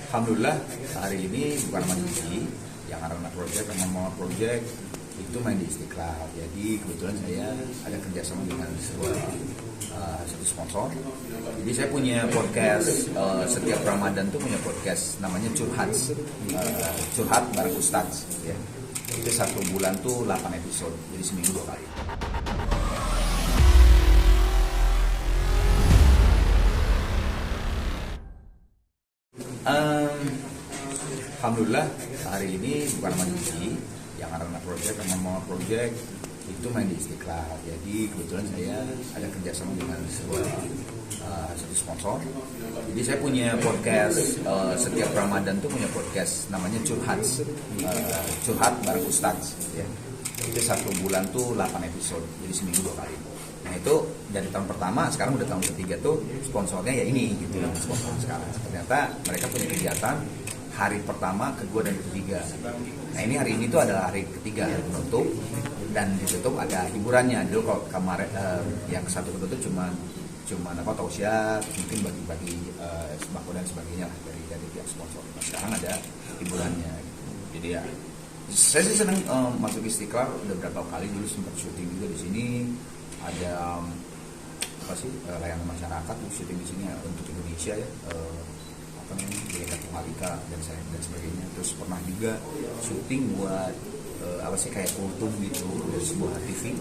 Alhamdulillah hari ini bukan sama Gigi, yang Arana Project, yang Mama Project itu main di Istiqlal. Jadi kebetulan saya ada kerjasama dengan satu sponsor. Jadi saya punya podcast setiap Ramadan tuh punya podcast namanya Curhat bareng Ustadz. Ya. Itu satu bulan tuh 8 episode, jadi seminggu 2 kali. Alhamdulillah hari ini bukan sama Gigi, yang Arana Project, yang Mama Project itu main di Istiqlal. Jadi kebetulan saya ada kerjasama dengan satu sponsor. Jadi saya punya podcast setiap Ramadan tuh punya podcast namanya Curhat bareng Ustadz. Ya. Itu satu bulan tuh 8 episode, jadi seminggu 2 kali. Nah itu dari tahun pertama, sekarang udah tahun ketiga tuh sponsornya ya ini gitu, sponsor sekarang. Ternyata mereka punya kegiatan hari pertama, kedua dan ketiga. Nah ini hari ini tuh adalah hari ketiga, hari penutup, dan ditutup ada hiburannya. Dulu kalau kemarin yang satu penutup cuma tausiah, mungkin bagi-bagi sembako dan sebagainya lah dari pihak sponsor. Nah, sekarang ada hiburannya. Jadi ya saya sih senang masuk Istiqlal udah berapa kali, dulu sempat syuting juga di sini. Ada layanan masyarakat syuting di sini untuk Indonesia ya. Dekat Malika dan sebagainya. Terus pernah juga syuting buat kayak kultum gitu dari sebuah TV.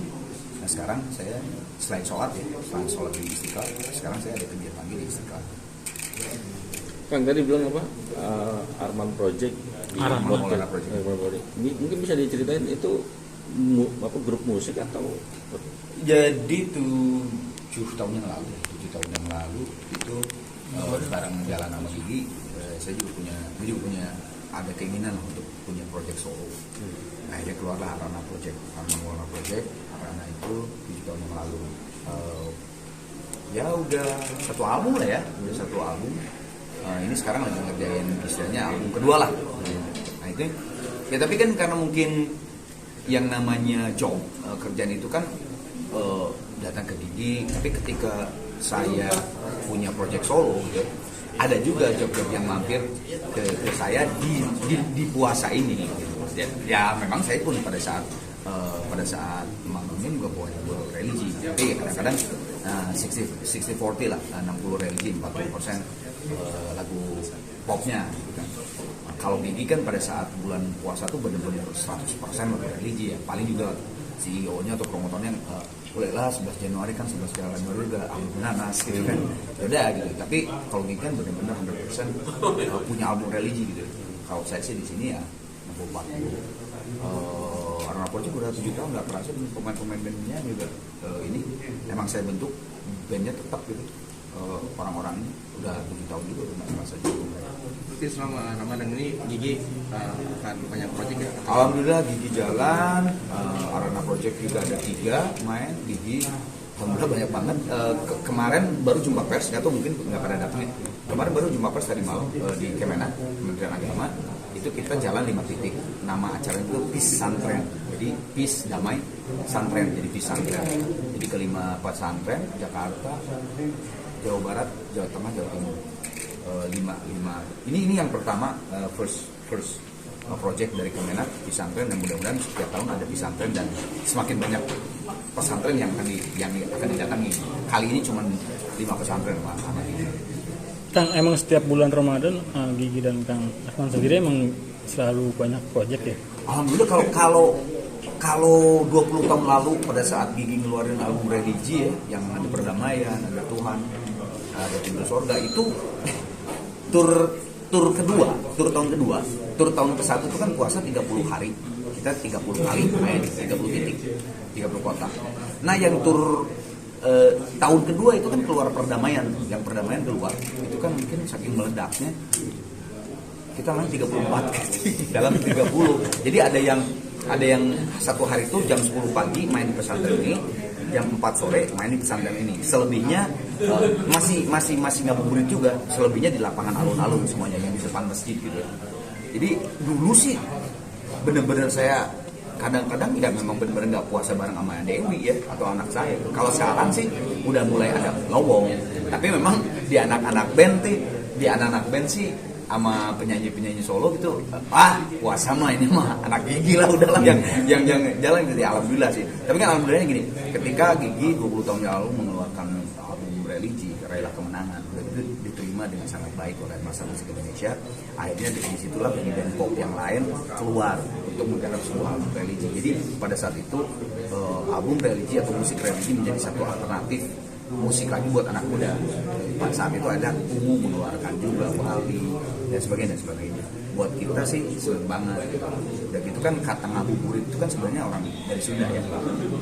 Nah sekarang saya selain sholat di Istiqlal, sekarang saya ada kegiatan lagi di Istiqlal. Kang tadi bilang apa? Arman Project. Arman Project. Mungkin bisa diceritain itu grup musik atau? Jadi 7 tahun yang lalu itu bareng jalan sama Gigi, saya juga punya ada keinginan untuk punya project solo. Nah dia keluarlah Arana Project. Arana itu 7 tahun yang lalu. Ya udah satu album lah ya, ini sekarang lagi ngerjain istilahnya album kedua lah. Nah itu ya, tapi kan karena mungkin yang namanya job kerjaan itu kan datang ke Gigi, tapi ketika saya punya project solo gitu, ada juga job-job yang mampir ke saya di puasa ini gitu. Ya memang saya pun pada saat manggung juga punya religi, tapi kadang-kadang 60-40 lah, 60 religi, 40% lagu popnya gitu kan. Kalau Gigi kan pada saat bulan puasa tuh benar-benar 100% lagu religi ya, paling juga CEO-nya atau promotornya bolehlah 11 Januari udah album nanas gitu kan. Yaudah gitu. Tapi kalau Gigi kan benar-benar 100% punya album religi gitu. Kalau saya sih di sini ya 40. Arana Project udah 7 tahun nggak kerasa dengan pemain-pemain bandnya juga ini emang saya bentuk bandnya tetap gitu. Orang-orang ini udah 7 tahun juga udah nggak kerasa juga. Berarti selama Ramadan ini Gigi akan banyak project ya? Alhamdulillah Gigi jalan, Arana Project juga ada 3 main, Gigi alhamdulillah banyak banget. Kemarin baru jumpa pers, nggak tahu mungkin nggak pada datang ya. Kemarin baru jumpa pers tadi malam di Kemenak, Kementerian Agama. Itu kita jalan 5 titik. Nama acara itu Peace Santren. Jadi Peace damai, Santren jadi Peace Santren. Jadi ke-5 pesantren Jakarta, Jawa Barat, Jawa Tengah, Jawa Timur. 5. Ini yang pertama first project dari Kemenak pesantren, dan mudah-mudahan setiap tahun ada pesantren dan semakin banyak pesantren yang akan didatangi. Kali ini cuma 5 pesantren Pak. Kang, emang setiap bulan Ramadan Gigi dan Kang Arman sendiri emang selalu banyak project ya? Alhamdulillah kalau 20 tahun lalu pada saat Gigi ngeluarin album religi ya, yang ada perdamaian, ada Tuhan, ada Pintu Surga, itu tur tahun ke-1 itu kan puasa 30 hari. Kita 30 kali main 30 titik, 30 kota. Nah, yang tur tahun kedua itu kan keluar perdamaian. Yang perdamaian keluar, itu kan mungkin saking meledaknya kita main 34 dalam 30. Jadi ada yang satu hari itu jam 10 pagi main di pesantren ini, jam 4 sore main di pesantren ini. Selebihnya masih ngabuburit juga. Selebihnya di lapangan alun-alun semuanya yang di depan masjid gitu. Jadi dulu sih bener-bener saya kadang-kadang ya memang bener-bener nggak puasa bareng sama Dewi ya atau anak saya. Kalau sekarang sih udah mulai ada lowong. Tapi memang di anak-anak band sih sama penyanyi solo gitu, puasa mah ini mah anak Gigi lah udahlah yang jalan gitu ya, alhamdulillah sih. Tapi kan alhamdulillahnya gini, ketika Gigi 20 tahun yang lalu mengeluarkan album Religi, Rela Kemenangan, itu diterima dengan sangat baik oleh masyarakat musik Indonesia. Akhirnya dari situlah band pop yang lain keluar untuk menggarap sebuah album Religi. Jadi pada saat itu album Religi atau musik Religi menjadi satu alternatif musik lagi buat anak muda. Pada saat itu ada Ungu mengeluarkan juga Wali dan sebagainya. Buat kita sih seneng banget gitu. Udah gitu kan kata ngabuburit itu kan sebenarnya orang dari Sunda ya.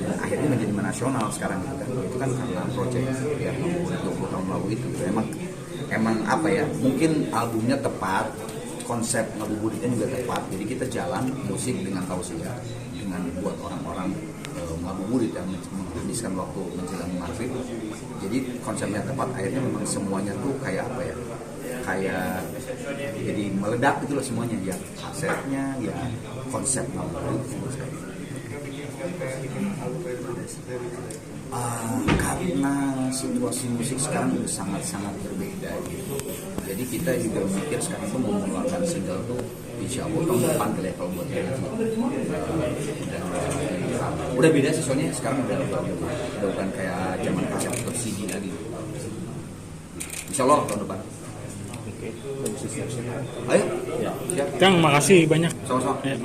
Dan akhirnya menjadi nasional sekarang gitu kan. Itu kan karena project yang ngabuburit 20 tahun lalu itu. Gitu. Emang apa ya? Mungkin albumnya tepat, konsep ngabuburitnya juga tepat. Jadi kita jalan musik dengan tausiah, dengan buat orang-orang ngabuburit yang menghabiskan waktu menjelang maghrib. Jadi konsepnya tepat, akhirnya memang semuanya tuh kayak apa ya, kayak jadi meledak gitu loh semuanya, ya asetnya, ya konsep ngabuburit semua sekali. Karena situasi musik sekarang udah sangat-sangat berbeda gitu. Jadi kita juga mikir sekarang tuh mau mengeluarkan single tuh insya Allah tahun depan ke level buat Religi. Udah beda sih soalnya sekarang udah bukan kayak zaman kaset atau CD lagi. Insya Allah tahun depan. Oke, siap-siap. Ayo, Ya. siap. Kang, makasih banyak. Sama-sama. Ya.